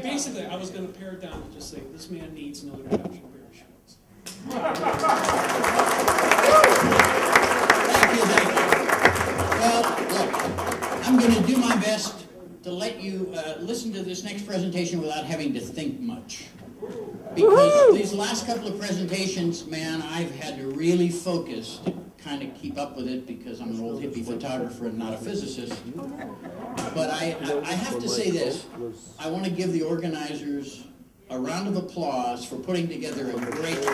basically, I was going to pare it down and just say, this man needs no introduction, Barrie Schwortz. Thank you. Well, look, I'm going to do my best to let you listen to this next presentation without having to think much. Because these last couple of presentations, man, I've had to really focus to kind of keep up with it because I'm an old hippie photographer and not a physicist. But I have to say this. I want to give the organizers a round of applause for putting together a great show.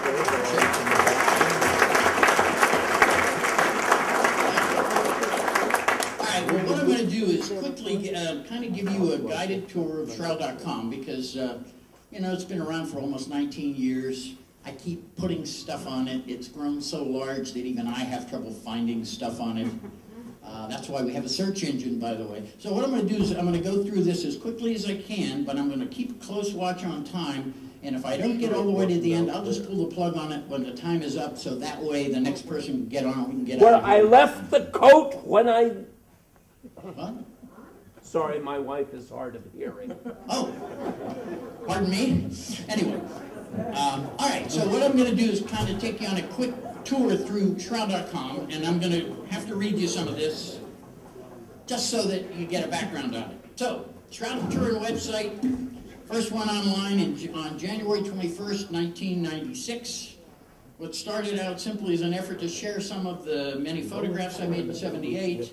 All right, well, what I'm going to do is quickly kind of give you a guided tour of Shroud.com because, you know, it's been around for almost 19 years. I keep putting stuff on it. It's grown so large that even I have trouble finding stuff on it. That's why we have a search engine, by the way. So what I'm going to do is I'm going to go through this as quickly as I can, but I'm going to keep a close watch on time. And if I don't get all the way to the end, I'll just pull the plug on it when the time is up, so that way the next person can get on. We can get out. Well, I left the coat when I... What? Sorry, my wife is hard of hearing. Oh, pardon me? Anyway, all right, so what I'm going to do is kind of take you on a quick tour through Shroud.com, and I'm going to have to read you some of this just so that you get a background on it. So, Shroud Touring website, first one online on January 21st, 1996. What started out simply as an effort to share some of the many photographs I made in '78,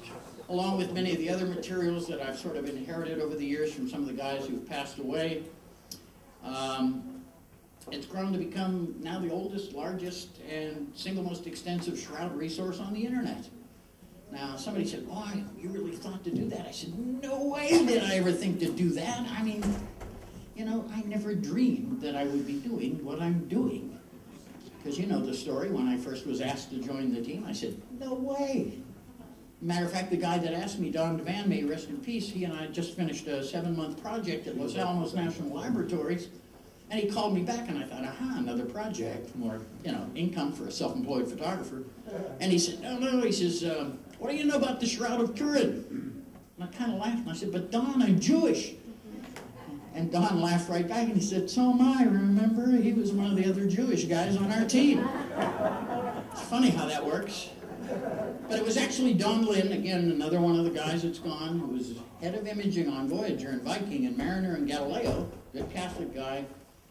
along with many of the other materials that I've sort of inherited over the years from some of the guys who've passed away. It's grown to become now the oldest, largest, and single most extensive Shroud resource on the internet. Now, somebody said, oh, you really thought to do that? I said, no way did I ever think to do that. I mean, you know, I never dreamed that I would be doing what I'm doing. Because you know the story, when I first was asked to join the team, I said, no way. Matter of fact, the guy that asked me, Don Devan, may he rest in peace, he and I just finished a 7-month project at Los Alamos National Laboratories, and he called me back, and I thought, aha, another project, more, you know, income for a self-employed photographer. And he said, no, he says, what do you know about the Shroud of Turin? And I kind of laughed, and I said, but Don, I'm Jewish. And Don laughed right back, and he said, so am I, remember? He was one of the other Jewish guys on our team. It's funny how that works. But it was actually Don Lynn, again, another one of the guys that's gone, who was head of imaging on Voyager and Viking and Mariner and Galileo, good Catholic guy.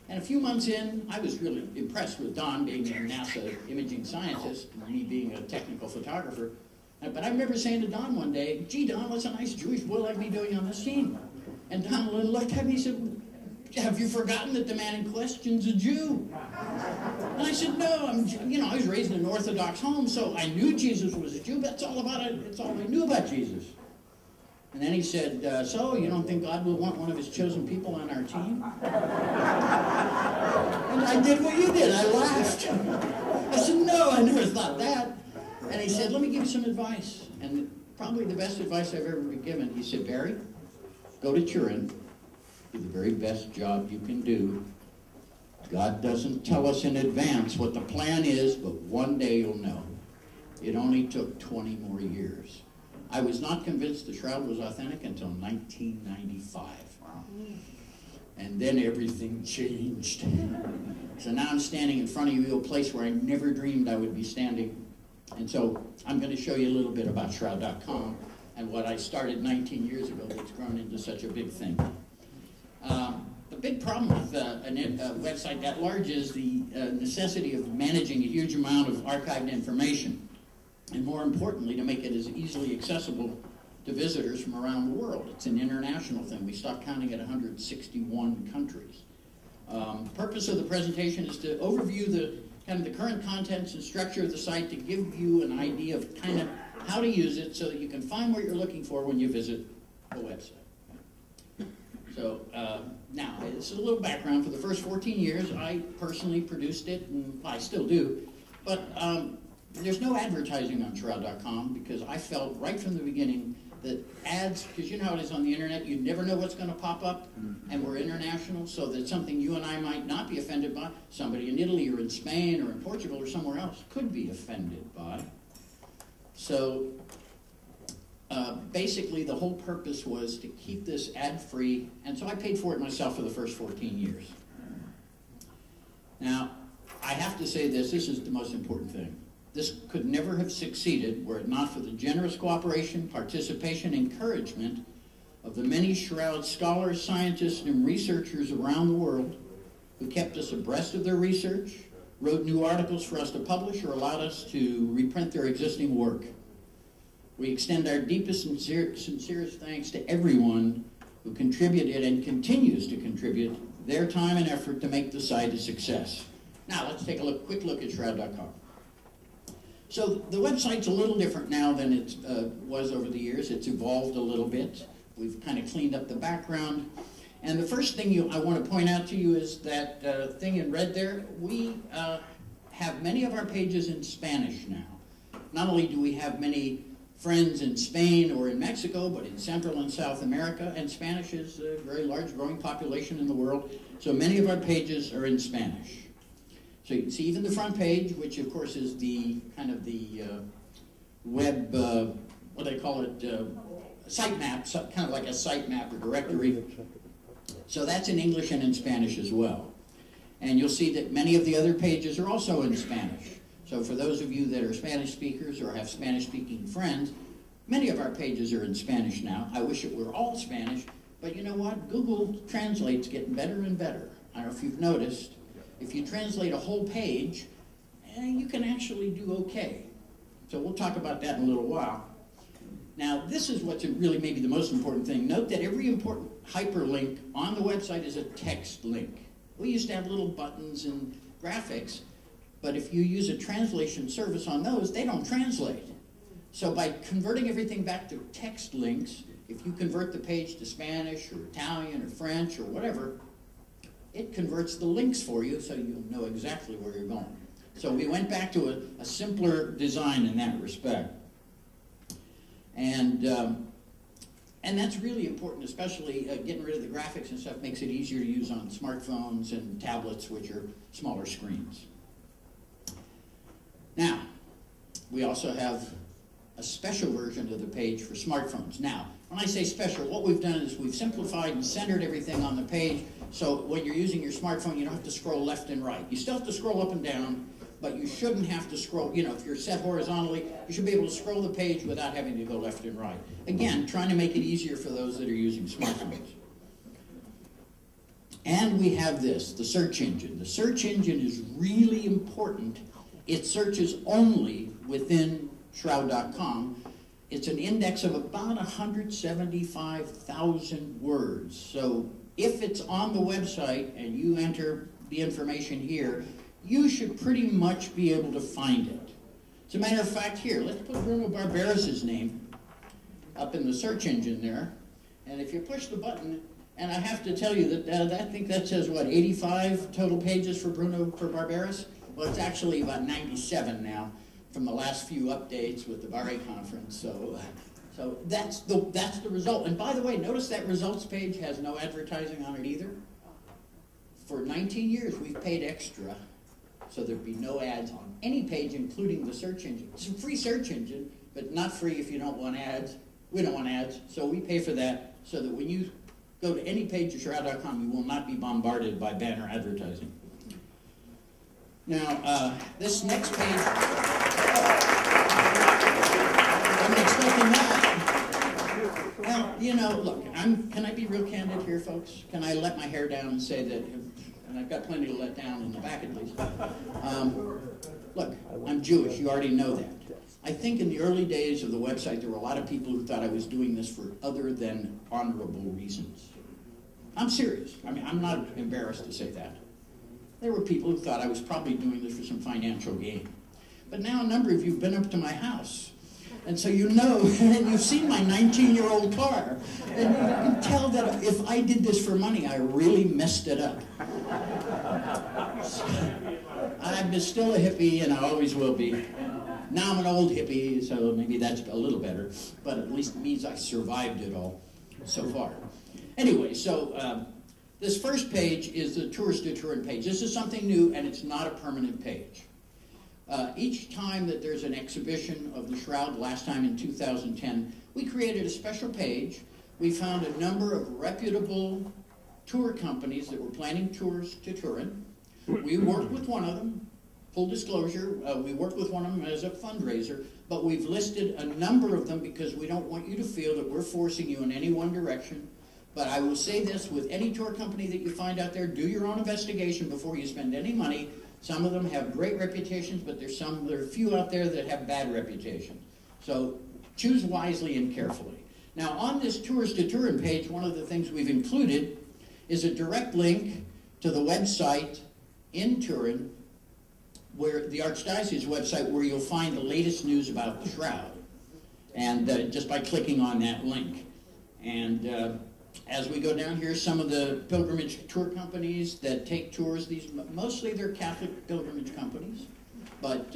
And a few months in, I was really impressed with Don being a NASA imaging scientist, and me being a technical photographer. But I remember saying to Don one day, gee, Don, what's a nice Jewish boy like me doing on this team? And Don Lynn looked at me and said, have you forgotten that the man in question's a Jew? And I said, no, I was raised in an Orthodox home, so I knew Jesus was a Jew, but that's all about it. That's all I knew about Jesus. And then he said, so you don't think God will want one of his chosen people on our team? And I did what you did. I laughed. I said, no, I never thought that. And he said, let me give you some advice. And probably the best advice I've ever been given. He said, Barrie, go to Turin. Do the very best job you can do. God doesn't tell us in advance what the plan is, but one day you'll know. It only took 20 more years. I was not convinced the Shroud was authentic until 1995. Wow. And then everything changed. So now I'm standing in front of you, a place where I never dreamed I would be standing. And so I'm going to show you a little bit about Shroud.com and what I started 19 years ago that's grown into such a big thing. The big problem with a website that large is the necessity of managing a huge amount of archived information, and more importantly, to make it as easily accessible to visitors from around the world. It's an international thing. We stopped counting at 161 countries. Purpose of the presentation is to overview the current contents and structure of the site to give you an idea of kind of how to use it so that you can find what you're looking for when you visit the website. So now, it's a little background. For the first 14 years, I personally produced it, and I still do. But there's no advertising on Shroud.com because I felt right from the beginning that ads, because you know how it is on the internet, you never know what's going to pop up, and we're international, so that something you and I might not be offended by, somebody in Italy or in Spain or in Portugal or somewhere else could be offended by. So basically the whole purpose was to keep this ad-free, and so I paid for it myself for the first 14 years. Now, I have to say this is the most important thing. This could never have succeeded were it not for the generous cooperation, participation, encouragement of the many Shroud scholars, scientists, and researchers around the world who kept us abreast of their research, wrote new articles for us to publish, or allowed us to reprint their existing work. We extend our deepest and sincerest thanks to everyone who contributed and continues to contribute their time and effort to make the site a success. Now, let's take a quick look at Shroud.com. So the website's a little different now than it was over the years. It's evolved a little bit. We've kind of cleaned up the background. And the first thing I want to point out to you is that thing in red there. We have many of our pages in Spanish now. Not only do we have many friends in Spain or in Mexico, but in Central and South America, and Spanish is a very large growing population in the world. So many of our pages are in Spanish. So you can see even the front page, which of course is the kind of the web, what do they call it, site map, kind of like a site map or directory. So that's in English and in Spanish as well. And you'll see that many of the other pages are also in Spanish. So for those of you that are Spanish speakers or have Spanish-speaking friends, many of our pages are in Spanish now. I wish it were all Spanish, but you know what? Google Translate's getting better and better. I don't know if you've noticed. If you translate a whole page, you can actually do okay. So we'll talk about that in a little while. Now, this is what's really maybe the most important thing. Note that every important hyperlink on the website is a text link. We used to have little buttons and graphics, but if you use a translation service on those, they don't translate. So by converting everything back to text links, if you convert the page to Spanish or Italian or French or whatever, it converts the links for you so you'll know exactly where you're going. So we went back to a simpler design in that respect. And that's really important, especially getting rid of the graphics and stuff makes it easier to use on smartphones and tablets, which are smaller screens. Now, we also have a special version of the page for smartphones. Now, when I say special, what we've done is we've simplified and centered everything on the page, so when you're using your smartphone, you don't have to scroll left and right. You still have to scroll up and down, but you shouldn't have to scroll, if you're set horizontally, you should be able to scroll the page without having to go left and right. Again, trying to make it easier for those that are using smartphones. And we have this, the search engine. The search engine is really important. It searches only within Shroud.com. It's an index of about 175,000 words. So if it's on the website and you enter the information here, you should pretty much be able to find it. As a matter of fact, here, let's put Bruno Barberis' name up in the search engine there. And if you push the button, and I have to tell you that I think that says, what, 85 total pages for Barberis? Well, it's actually about 97 now from the last few updates with the Barrie conference. So that's the result. And by the way, notice that results page has no advertising on it either. For 19 years, we've paid extra, so there'd be no ads on any page, including the search engine. It's a free search engine, but not free if you don't want ads. We don't want ads, so we pay for that so that when you go to any page of Shroud.com, you will not be bombarded by banner advertising. Now, this next page, I'm expecting that. Well, look, can I be real candid here, folks? Can I let my hair down and say that, and I've got plenty to let down in the back at least. Look, I'm Jewish, you already know that. I think in the early days of the website, there were a lot of people who thought I was doing this for other than honorable reasons. I'm serious. I mean, I'm not embarrassed to say that. There were people who thought I was probably doing this for some financial gain. But now a number of you have been up to my house. And so you know, and you've seen my 19-year-old car. And you can tell that if I did this for money, I really messed it up. So, I'm still a hippie, and I always will be. Now I'm an old hippie, so maybe that's a little better. But at least it means I survived it all so far. Anyway, so this first page is the Tourist to Turin page. This is something new, and it's not a permanent page. Each time that there's an exhibition of the Shroud, last time in 2010, we created a special page. We found a number of reputable tour companies that were planning tours to Turin. We worked with one of them. Full disclosure, we worked with one of them as a fundraiser, but we've listed a number of them because we don't want you to feel that we're forcing you in any one direction. But I will say this, with any tour company that you find out there, do your own investigation before you spend any money. Some of them have great reputations, but there are a few out there that have bad reputations. So choose wisely and carefully. Now on this Tours to Turin page, one of the things we've included is a direct link to the website in Turin, where the Archdiocese website, where you'll find the latest news about the Shroud, and just by clicking on that link. And as we go down here, some of the pilgrimage tour companies that take tours, mostly they're Catholic pilgrimage companies, but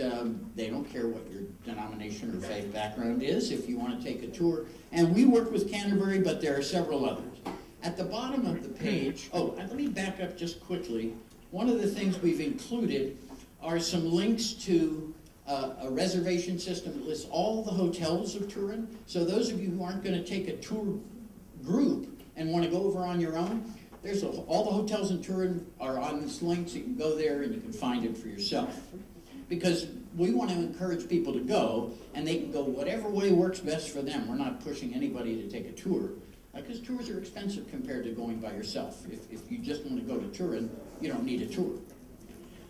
they don't care what your denomination or faith background is if you want to take a tour. And we work with Canterbury, but there are several others. At the bottom of the page, let me back up just quickly. One of the things we've included are some links to a reservation system that lists all the hotels of Turin. So those of you who aren't going to take a tour group and want to go over on your own, all the hotels in Turin are on this link, so you can go there and you can find it for yourself. Because we want to encourage people to go, and they can go whatever way works best for them. We're not pushing anybody to take a tour, because tours are expensive compared to going by yourself. If you just want to go to Turin, you don't need a tour.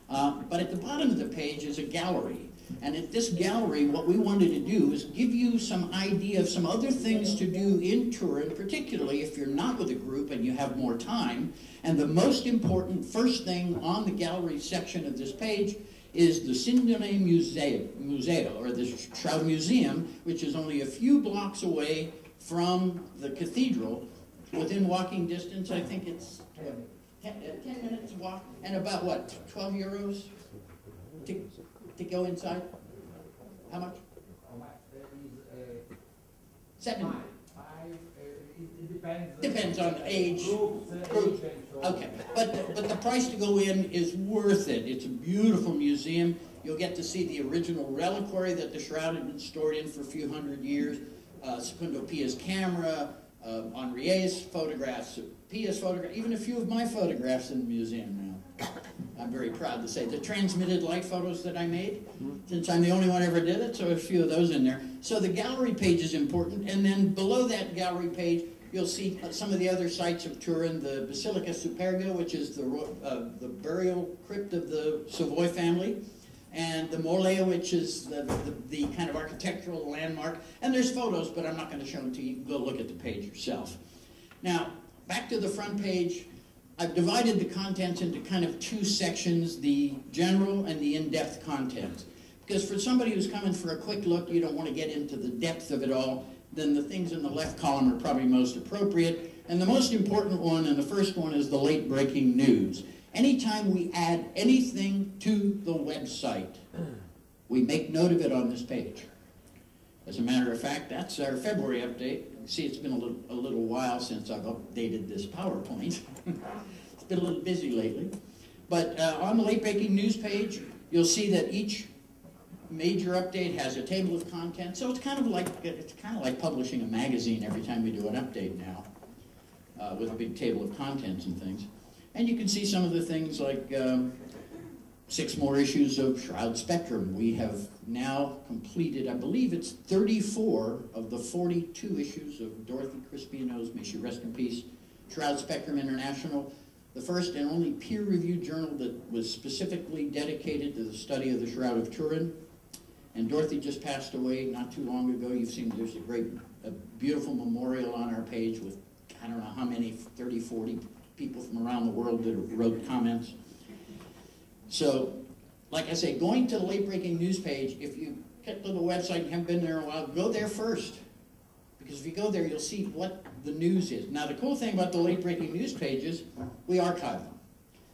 But at the bottom of the page is a gallery. And at this gallery, what we wanted to do is give you some idea of some other things to do in Turin, particularly if you're not with a group and you have more time. And the most important first thing on the gallery section of this page is the Sindone Museo, or the Shroud Museum, which is only a few blocks away from the cathedral. Within walking distance, I think it's 10 minutes walk, and about what, 12 euros to go inside? How much? 7. It depends on age. Groups. Okay, but the price to go in is worth it. It's a beautiful museum. You'll get to see the original reliquary that the Shroud had been stored in for a few hundred years. Secondo Pia's camera, Henriet's photographs, Pia's photograph, even a few of my photographs in the museum now. I'm very proud to say. The transmitted light photos that I made, since I'm the only one who ever did it, so a few of those in there. So the gallery page is important, and then below that gallery page, you'll see some of the other sites of Turin, the Basilica Superga, which is the burial crypt of the Savoy family, and the Mole, which is the kind of architectural landmark. And there's photos, but I'm not going to show them to you. Go look at the page yourself. Now, back to the front page. I've divided the contents into kind of two sections, the general and the in-depth content. Because for somebody who's coming for a quick look, you don't want to get into the depth of it all, then the things in the left column are probably most appropriate. And the most important one, and the first one, is the late-breaking news. Anytime we add anything to the website, we make note of it on this page. As a matter of fact, that's our February update. You see, it's been a little while since I've updated this PowerPoint. It's been a little busy lately. But on the late-breaking news page, you'll see that each major update has a table of contents. So it's kind of like publishing a magazine every time we do an update now, with a big table of contents and things. And you can see some of the things like 6 more issues of Shroud Spectrum. We have now completed, I believe it's 34 of the 42 issues of Dorothy Crispino's, may she rest in peace, Shroud Spectrum International, the first and only peer-reviewed journal that was specifically dedicated to the study of the Shroud of Turin. And Dorothy just passed away not too long ago. You've seen there's a beautiful memorial on our page with, I don't know how many, 30, 40 people from around the world that wrote comments. So, like I say, going to the late-breaking news page, if you get to the website and haven't been there in a while, go there first. Because if you go there, you'll see what the news is. Now, the cool thing about the late-breaking news pages, we archive them.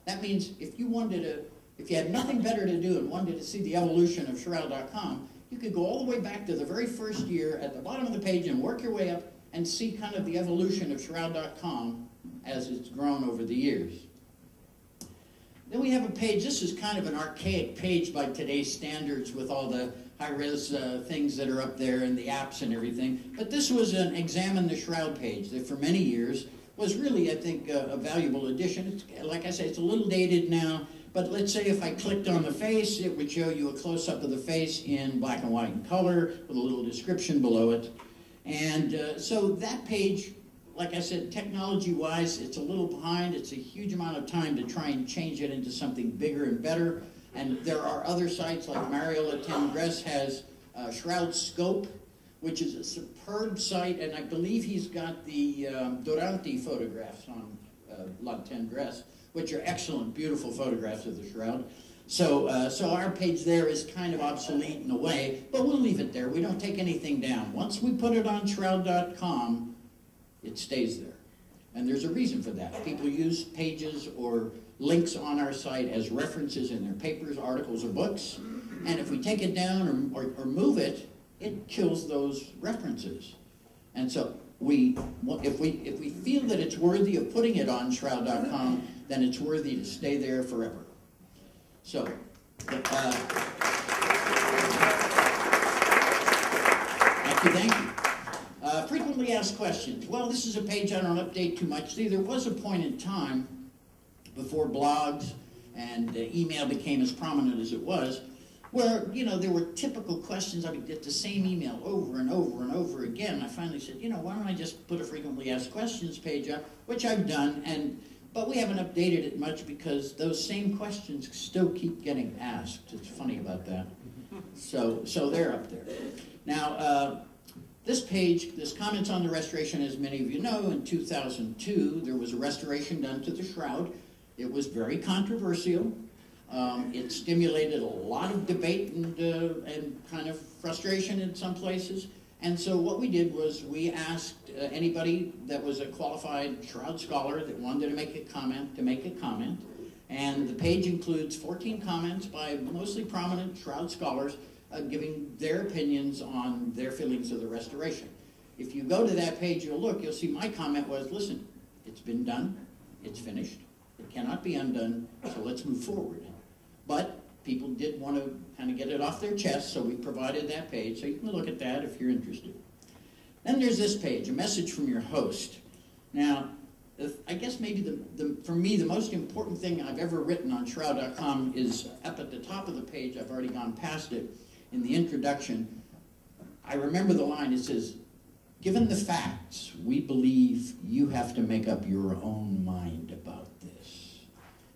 That means if you had nothing better to do and wanted to see the evolution of Shroud.com, you could go all the way back to the very first year at the bottom of the page and work your way up and see kind of the evolution of Shroud.com as it's grown over the years. Then we have a page, this is kind of an archaic page by today's standards with all the high-res things that are up there and the apps and everything. But this was an Examine the Shroud page that for many years was really, I think, a valuable addition. It's, like I say, it's a little dated now, but let's say if I clicked on the face, it would show you a close-up of the face in black and white and color with a little description below it. And so that page, like I said, technology-wise, it's a little behind. It's a huge amount of time to try and change it into something bigger and better. And there are other sites like Mario Latendresse has Shroud Scope, which is a superb site, and I believe he's got the Durante photographs on Latendresse, which are excellent, beautiful photographs of the Shroud. So, so our page there is kind of obsolete in a way, but we'll leave it there. We don't take anything down. Once we put it on shroud.com, it stays there. And there's a reason for that. People use pages or links on our site as references in their papers, articles, or books. And if we take it down or move it, it kills those references. And so if we feel that it's worthy of putting it on shroud.com, then it's worthy to stay there forever. So, thank you. Frequently asked questions. Well, this is a page I don't update too much. See, there was a point in time before blogs and email became as prominent as it was, where, you know, there were typical questions. I would get the same email over and over and over again. I finally said, you know, why don't I just put a frequently asked questions page up, which I've done, but we haven't updated it much because those same questions still keep getting asked. It's funny about that. So they're up there. Now, this page, this comments on the restoration, as many of you know, in 2002, there was a restoration done to the Shroud. It was very controversial. It stimulated a lot of debate and kind of frustration in some places. And so what we did was we asked anybody that was a qualified Shroud scholar that wanted to make a comment to make a comment. And the page includes 14 comments by mostly prominent Shroud scholars giving their opinions on their feelings of the restoration. If you go to that page, you'll see my comment was, listen, it's been done, it's finished, it cannot be undone, so let's move forward. But people did want to kind of get it off their chest, so we provided that page, so you can look at that if you're interested. Then there's this page, a message from your host. Now, I guess maybe for me, the most important thing I've ever written on shroud.com is up at the top of the page. I've already gone past it. In the introduction, I remember the line, it says, given the facts, we believe you have to make up your own mind about this.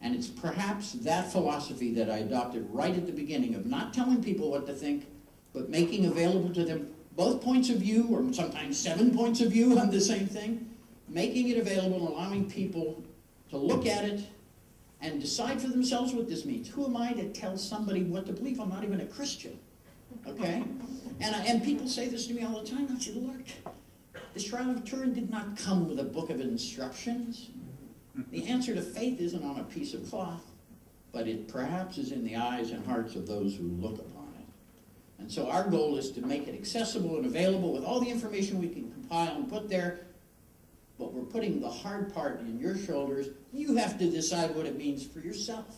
And it's perhaps that philosophy that I adopted right at the beginning of not telling people what to think, but making available to them both points of view, or sometimes 7 points of view on the same thing, making it available and allowing people to look at it and decide for themselves what this means. Who am I to tell somebody what to believe? I'm not even a Christian. Okay? And people say this to me all the time. I say, look, the Shroud of Turin did not come with a book of instructions. The answer to faith isn't on a piece of cloth, but it perhaps is in the eyes and hearts of those who look upon it. And so our goal is to make it accessible and available with all the information we can compile and put there, but we're putting the hard part in your shoulders. You have to decide what it means for yourself.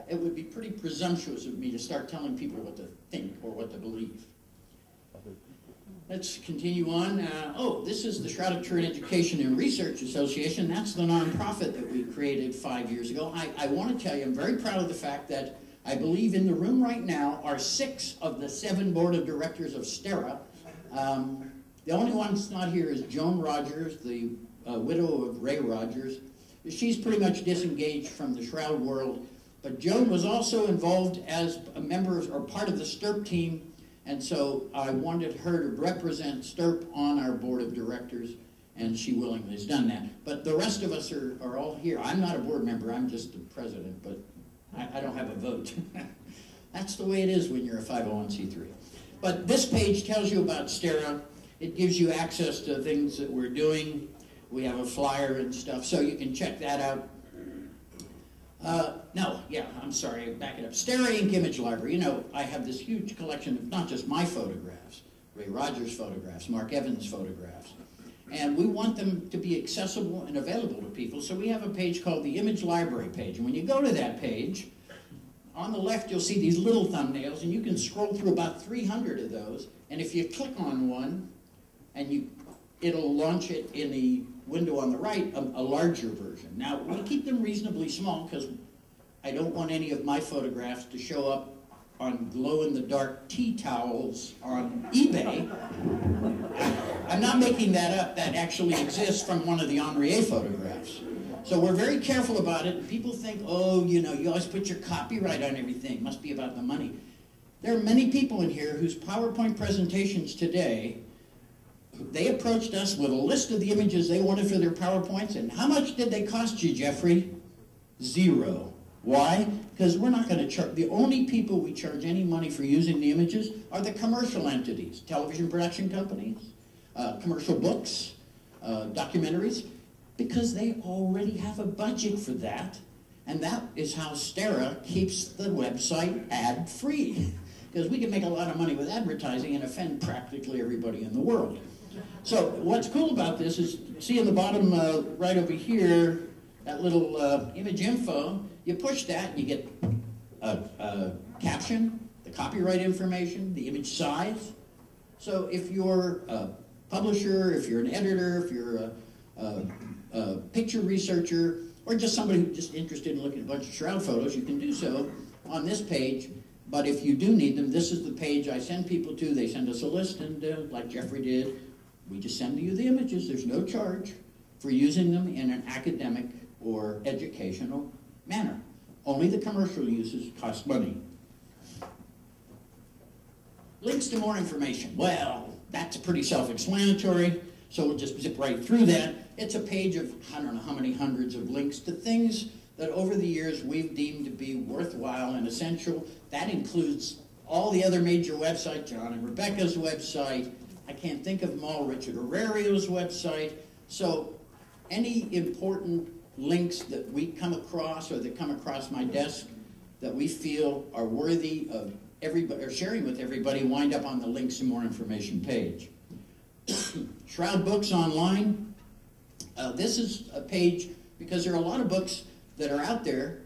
It would be pretty presumptuous of me to start telling people what to think or what to believe. Let's continue on. This is the Shroud of Turin Education and Research Association. That's the nonprofit that we created 5 years ago. I want to tell you, I'm very proud of the fact that I believe in the room right now are 6 of the 7 board of directors of STERA. The only one that's not here is Joan Rogers, the widow of Ray Rogers. She's pretty much disengaged from the Shroud world. But Joan was also involved as a member or part of the STERP team, and so I wanted her to represent STERP on our board of directors, and she willingly has done that. But the rest of us are all here. I'm not a board member, I'm just the president, but I don't have a vote. That's the way it is when you're a 501c3. But this page tells you about STERA. It gives you access to things that we're doing. We have a flyer and stuff, so you can check that out. I'm sorry, back it up. STERA Inc. Image Library. You know, I have this huge collection of not just my photographs, Ray Rogers' photographs, Mark Evans' photographs. And we want them to be accessible and available to people, so we have a page called the Image Library page. And when you go to that page, on the left, you'll see these little thumbnails, and you can scroll through about 300 of those. And if you click on one, and it'll launch it in the window on the right, a larger version. Now, we keep them reasonably small because I don't want any of my photographs to show up on glow-in-the-dark tea towels on eBay. I'm not making that up. That actually exists from one of the Henriet photographs. So we're very careful about it. People think, oh, you know, you always put your copyright on everything. It must be about the money. There are many people in here whose PowerPoint presentations today, they approached us with a list of the images they wanted for their PowerPoints, and how much did they cost you, Jeffrey? 0. Why? Because we're not going to charge. The only people we charge any money for using the images are the commercial entities, television production companies, commercial books, documentaries, because they already have a budget for that, and that is how Stera keeps the website ad-free, because we can make a lot of money with advertising and offend practically everybody in the world. So what's cool about this is, see in the bottom right over here, that little image info, you push that and you get a caption, the copyright information, the image size. So if you're a publisher, if you're an editor, if you're a picture researcher, or just somebody who's just interested in looking at a bunch of Shroud photos, you can do so on this page. But if you do need them, this is the page I send people to. They send us a list, and like Jeffrey did, we just send you the images. There's no charge for using them in an academic or educational manner. Only the commercial uses cost money. Links to more information. Well, that's pretty self-explanatory, so we'll just zip right through that. It's a page of, I don't know how many hundreds of links to things that over the years we've deemed to be worthwhile and essential. That includes all the other major websites, John and Rebecca's website. I can't think of them all, Richard Arario's website. So any important links that we come across or that come across my desk that we feel are worthy of everybody or sharing with everybody wind up on the links and more information page. Shroud Books Online. This is a page because there are a lot of books that are out there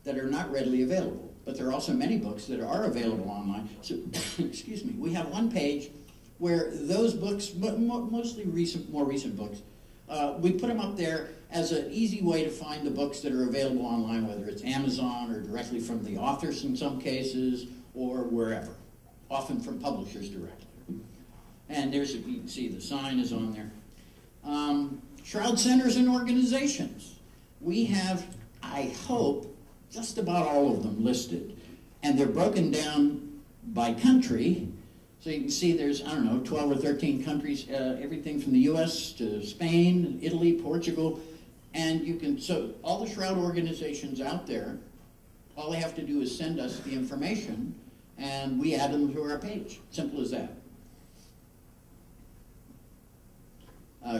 that are not readily available, but there are also many books that are available online. So, excuse me, we have one page where those books, mostly more recent books, we put them up there as an easy way to find the books that are available online, whether it's Amazon or directly from the authors in some cases, or wherever, often from publishers directly. And there's, you can see the sign is on there. Shroud centers and organizations. We have, I hope, just about all of them listed. And they're broken down by country. So you can see there's, I don't know, 12 or 13 countries, everything from the US to Spain, Italy, Portugal. And you can, so all the Shroud organizations out there, all they have to do is send us the information and we add them to our page. Simple as that.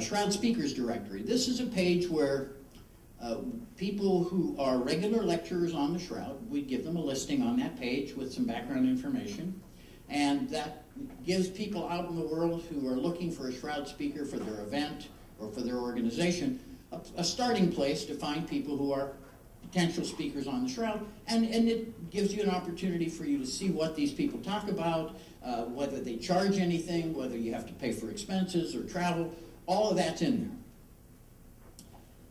Shroud Speakers Directory. This is a page where people who are regular lecturers on the Shroud, we give them a listing on that page with some background information. And that gives people out in the world who are looking for a Shroud speaker for their event or for their organization, a starting place to find people who are potential speakers on the Shroud. And it gives you an opportunity for you to see what these people talk about, whether they charge anything, whether you have to pay for expenses or travel. All of that's in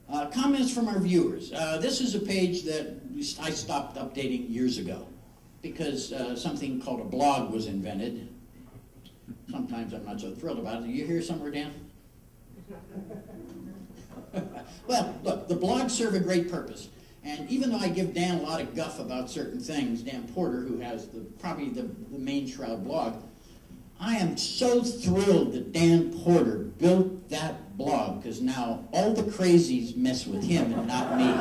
there. Comments from our viewers. This is a page that I stopped updating years ago because something called a blog was invented. Sometimes I'm not so thrilled about it. Are you here somewhere, Dan? Well, look, the blogs serve a great purpose. And even though I give Dan a lot of guff about certain things, Dan Porter, who has probably the main Shroud blog, I am so thrilled that Dan Porter built that blog, because now all the crazies mess with him and not me.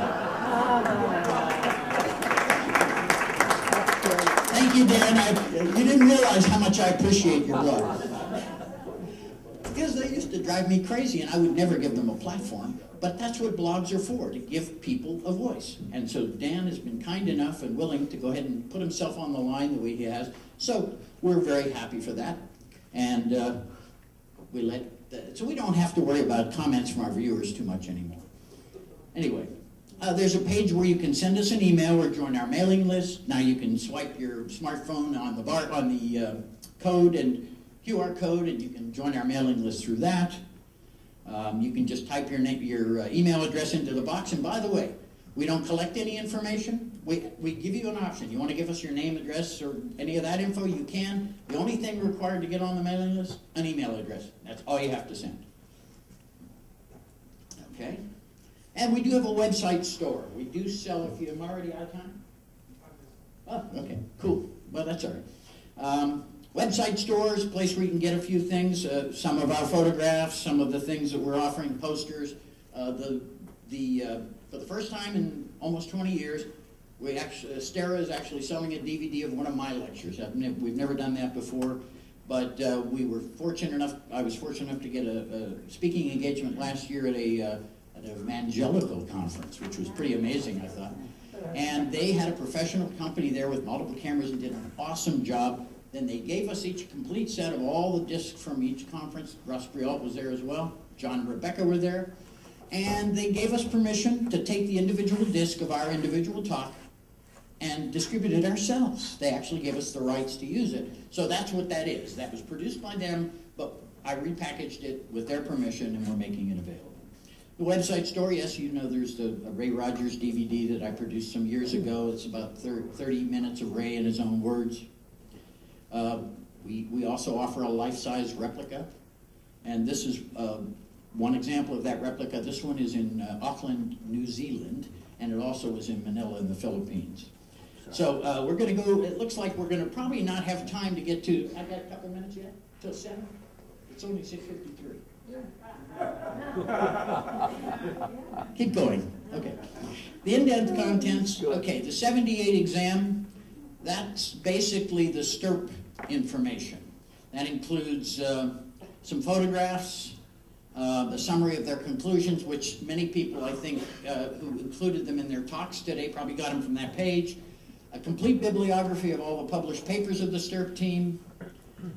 Thank you, Dan. You didn't realize how much I appreciate your blog. Because they used to drive me crazy, and I would never give them a platform. But that's what blogs are for, to give people a voice. And so Dan has been kind enough and willing to go ahead and put himself on the line the way he has. So we're very happy for that. And so we don't have to worry about comments from our viewers too much anymore. Anyway, There's a page where you can send us an email or join our mailing list. Now you can swipe your smartphone on the code and QR code, and you can join our mailing list through that. You can just type your email address into the box. And by the way, we don't collect any information. We give you an option. You want to give us your name, address, or any of that info, you can. The only thing required to get on the mailing list, an email address. That's all you have to send. Okay? And we do have a website store. We do sell, if I'm already out of time? Oh, okay, cool. Well, that's all right. Website stores, a place where you can get a few things, some of our photographs, some of the things that we're offering, posters. For the first time in almost 20 years, Stera is actually selling a DVD of one of my lectures. We've never done that before, but I was fortunate enough to get a speaking engagement last year at an evangelical conference, which was pretty amazing, I thought. And they had a professional company there with multiple cameras and did an awesome job. Then they gave us each a complete set of all the discs from each conference. Russ Brialt was there as well. John and Rebecca were there. And they gave us permission to take the individual disc of our individual talk and distribute it ourselves. They actually gave us the rights to use it. So that's what that is. That was produced by them, but I repackaged it with their permission, and we're making it available. The website store, yes, you know there's a Ray Rogers DVD that I produced some years ago. It's about 30 minutes of Ray in his own words. We also offer a life-size replica, and this is one example of that replica. This one is in Auckland, New Zealand, and it also is in Manila in the Philippines. So we're going to go, it looks like we're going to probably not have time to get to, I've got a couple minutes yet, till 7? It's only 6:53. Keep going. Okay. The in-depth contents. Okay, the 78 exam, that's basically the STIRP information. That includes some photographs, a summary of their conclusions, which many people, I think, who included them in their talks today probably got them from that page. A complete bibliography of all the published papers of the STIRP team.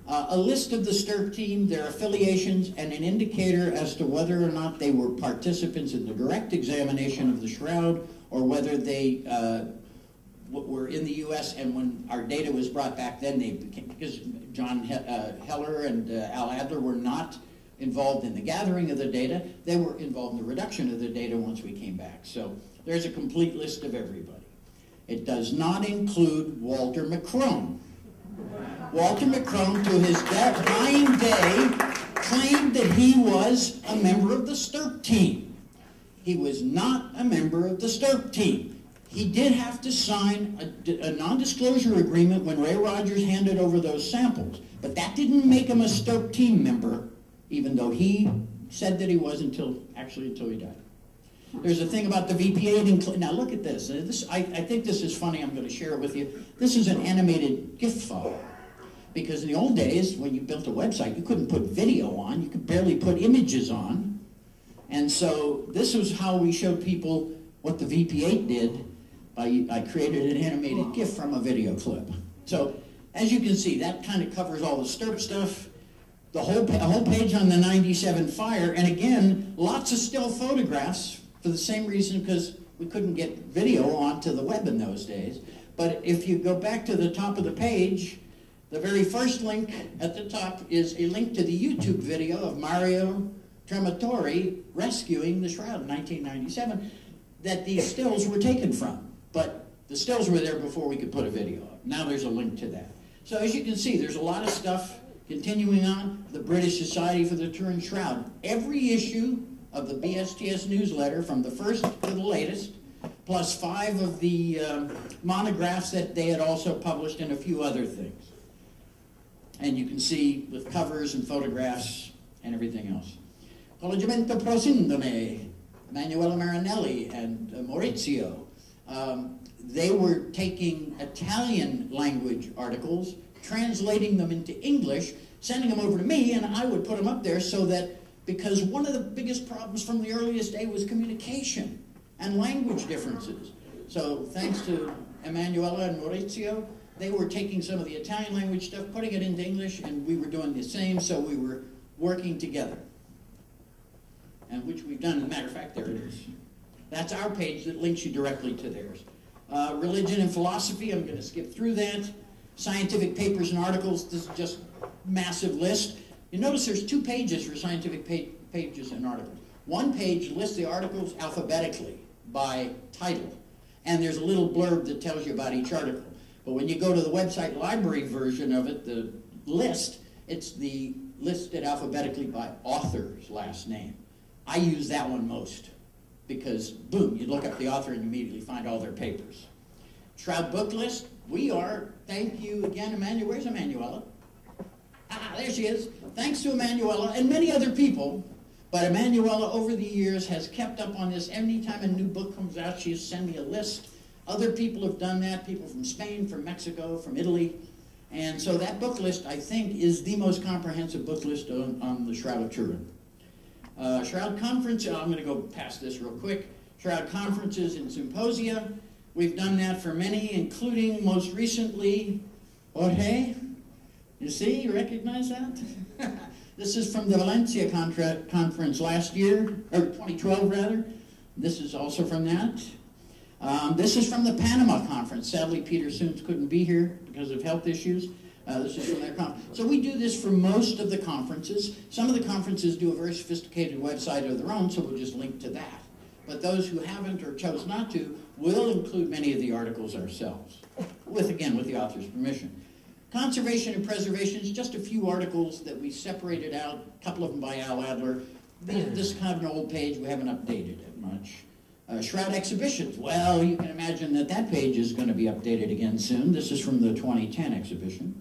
A list of the STIRP team, their affiliations, and an indicator as to whether or not they were participants in the direct examination of the Shroud, or whether they were in the U.S. and when our data was brought back, then they became, because John Heller and Al Adler were not involved in the gathering of the data, they were involved in the reduction of the data once we came back. So there's a complete list of everybody. It does not include Walter McCrone. Walter McCrone, to his dying day, claimed that he was a member of the STIRP team. He was not a member of the STIRP team. He did have to sign a non-disclosure agreement when Ray Rogers handed over those samples, but that didn't make him a STIRP team member, even though he said that he was until he died. There's a thing about the VPA. Now look at this. I think this is funny. I'm going to share it with you. This is an animated GIF file. Because in the old days, when you built a website, you couldn't put video on. You could barely put images on. And so this was how we showed people what the VP8 did. I created an animated GIF from a video clip. So as you can see, that kind of covers all the STIRP stuff. The whole page on the 97 fire. And again, lots of still photographs for the same reason, because we couldn't get video onto the web in those days. But if you go back to the top of the page, the very first link at the top is a link to the YouTube video of Mario Trematore rescuing the Shroud in 1997 that these stills were taken from. But the stills were there before we could put a video up. Now there's a link to that. So as you can see, there's a lot of stuff continuing on. The British Society for the Turin Shroud. Every issue of the BSTS newsletter from the first to the latest, plus 5 of the monographs that they had also published and a few other things. And you can see with covers and photographs and everything else. Collegamento Prosindone, Emanuele Marinelli and Maurizio. They were taking Italian language articles, translating them into English, sending them over to me, and I would put them up there so that, because one of the biggest problems from the earliest day was communication and language differences. So thanks to Emanuele and Maurizio, they were taking some of the Italian language stuff, putting it into English, and we were doing the same, so we were working together. And which we've done, as a matter of fact, there it is. That's our page that links you directly to theirs. Religion and philosophy, I'm going to skip through that. Scientific papers and articles, this is just massive list. You notice there's 2 pages for scientific pages and articles. One page lists the articles alphabetically by title, and there's a little blurb that tells you about each article. But when you go to the website library version of it, the list, it's listed alphabetically by author's last name. I use that one most because, boom, you look up the author and you immediately find all their papers. Shroud book list, we are, thank you again, Emanuela. Where's Emanuela? Ah, there she is. Thanks to Emanuela and many other people, but Emanuela over the years has kept up on this. Anytime a new book comes out, she has sent me a list. Other people have done that, people from Spain, from Mexico, from Italy. And so that book list, I think, is the most comprehensive book list on the Shroud of Turin. Shroud Conference, I'm going to go past this real quick. Shroud Conferences and Symposia. We've done that for many, including most recently, Jorge. You see, you recognize that? This is from the Valencia conference last year, or 2012 rather. This is also from that. This is from the Panama conference. Sadly, Peter Soons couldn't be here because of health issues. This is from their conference. So we do this for most of the conferences. Some of the conferences do a very sophisticated website of their own, so we'll just link to that. But those who haven't or chose not to will include many of the articles ourselves, again, with the author's permission. Conservation and preservation is just a few articles that we separated out, a couple of them by Al Adler. This is kind of an old page, we haven't updated it much. Shroud exhibitions, well, you can imagine that page is going to be updated again soon. This is from the 2010 exhibition.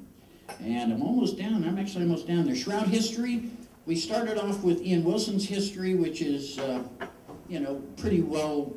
And I'm actually almost down there. Shroud history, we started off with Ian Wilson's history, which is, pretty well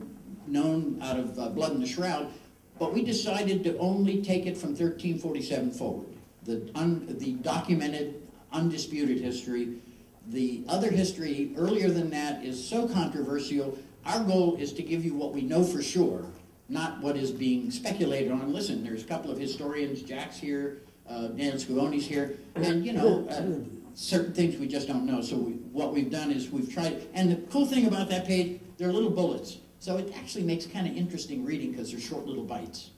known out of Blood in the Shroud. But we decided to only take it from 1347 forward, the documented, undisputed history. The other history earlier than that is so controversial. Our goal is to give you what we know for sure, not what is being speculated on. Listen, there's a couple of historians, Jack's here, Dan Scavoni's here, and certain things we just don't know. So what we've done is we've tried, and the cool thing about that page, they're little bullets. So it actually makes kind of interesting reading because they're short little bites.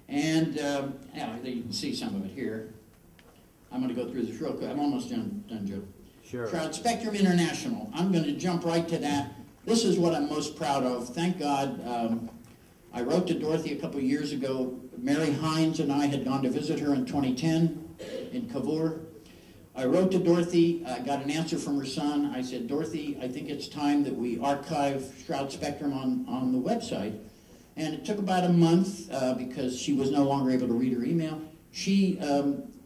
And you can see some of it here. I'm going to go through this real quick. I'm almost done, Joe. Sure. Shroud Spectrum International. I'm going to jump right to that. This is what I'm most proud of. Thank God. I wrote to Dorothy a couple of years ago. Mary Hines and I had gone to visit her in 2010 in Cavour. I wrote to Dorothy, got an answer from her son. I said, Dorothy, I think it's time that we archive Shroud Spectrum on the website. And it took about a month because she was no longer able to read her email. She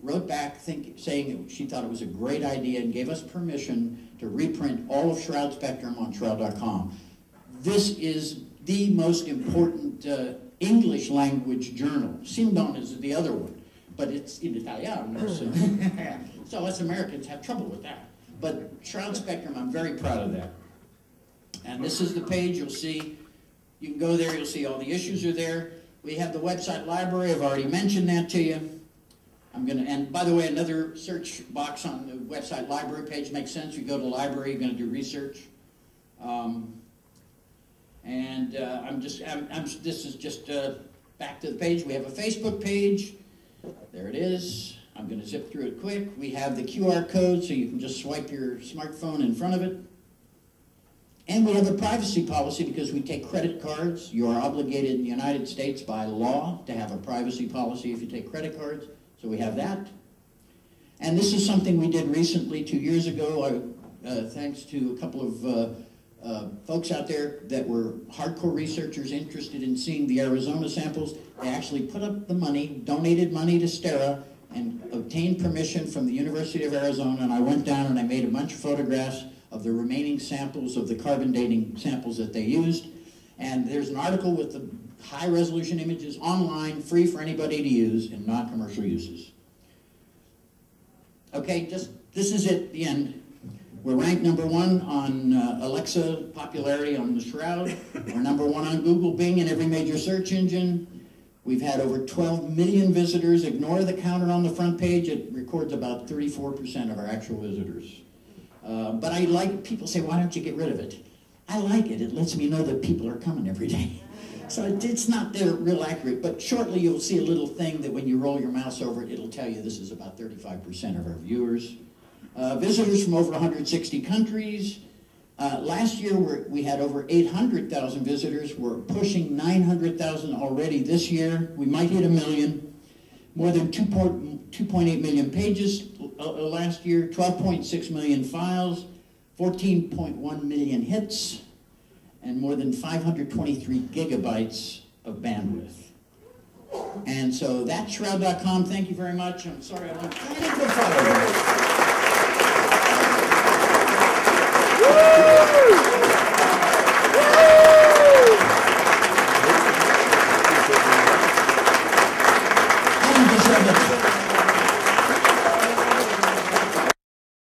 wrote back saying she thought it was a great idea and gave us permission to reprint all of Shroud Spectrum on Shroud.com. This is the most important English language journal. Sindon is the other one, but it's in Italiano, so, so us Americans have trouble with that. But Shroud Spectrum, I'm very proud of that. And this is the page you'll see. You can go there, you'll see all the issues are there. We have the website library, I've already mentioned that to you. And by the way, another search box on the website library page makes sense. You go to library, you're going to do research. This is just back to the page. We have a Facebook page. There it is. I'm going to zip through it quick. We have the QR code, so you can just swipe your smartphone in front of it. And we have a privacy policy because we take credit cards. You are obligated in the United States by law to have a privacy policy if you take credit cards. So we have that. And this is something we did recently 2 years ago, thanks to a couple of folks out there that were hardcore researchers interested in seeing the Arizona samples. They actually put up the money, donated money to STERA, and obtained permission from the University of Arizona. And I went down and I made a bunch of photographs of the remaining samples of the carbon dating samples that they used. And there's an article with the high-resolution images online, free for anybody to use in non-commercial uses. Okay, this is it, the end. We're ranked #1 on Alexa popularity on the Shroud. We're #1 on Google, Bing, and every major search engine. We've had over 12 million visitors. Ignore the counter on the front page. It records about 34% of our actual visitors. But people say, why don't you get rid of it? I like it. It lets me know that people are coming every day. So it's not there real accurate, but shortly you'll see a little thing that when you roll your mouse over it, it'll tell you this is about 35% of our viewers. Visitors from over 160 countries. Last year we had over 800,000 visitors. We're pushing 900,000 already this year. We might hit 1 million. More than 2.8 million pages last year, 12.6 million files, 14.1 million hits, and more than 523 gigabytes of bandwidth. And so that's Shroud.com. Thank you very much. I'm sorry I went kind of far.